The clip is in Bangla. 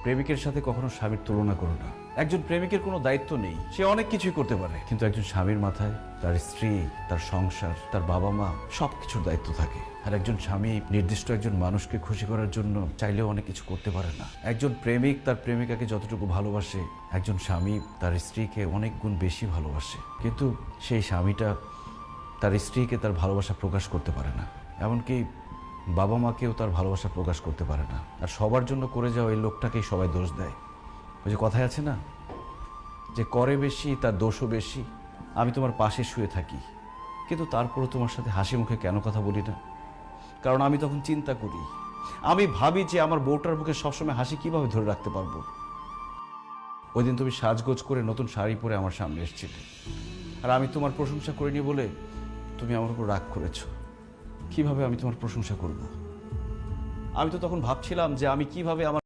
প্রেমিকের সাথে কখনো স্বামীর তুলনা করো না। একজন প্রেমিকের কোনো দায়িত্ব নেই, সে অনেক কিছুই করতে পারে, কিন্তু একজন স্বামীর মাথায় তার স্ত্রী, তার সংসার, তার বাবা মা সবকিছুর দায়িত্ব থাকে। আর একজন স্বামী নির্দিষ্ট একজন মানুষকে খুশি করার জন্য চাইলেও অনেক কিছু করতে পারে না। একজন প্রেমিক তার প্রেমিকাকে যতটুকু ভালোবাসে, একজন স্বামী তার স্ত্রীকে অনেক গুণ বেশি ভালোবাসে, কিন্তু সেই স্বামীটা তার স্ত্রীকে তার ভালোবাসা প্রকাশ করতে পারে না। এমনকি বাবা মাকেও তার ভালোবাসা প্রকাশ করতে পারে না। আর সবার জন্য করে যাওয়া এই লোকটাকেই সবাই দোষ দেয়। ওই যে কথায় আছে না, যে করে বেশি তার দোষও বেশি। আমি তোমার পাশে শুয়ে থাকি, কিন্তু তারপরও তোমার সাথে হাসি মুখে কেন কথা বলি না? কারণ আমি তখন চিন্তা করি, আমি ভাবি যে আমার বউটার মুখে সবসময় হাসি কিভাবে ধরে রাখতে পারবো। ওই দিন তুমি সাজগোজ করে নতুন শাড়ি পরে আমার সামনে এসেছিলে, আর আমি তোমার প্রশংসা করিনি বলে তুমি আমার উপর রাগ করেছো। কিভাবে আমি তোমার প্রশংসা করব? আমি তো তখন ভাবছিলাম যে আমি কিভাবে আমার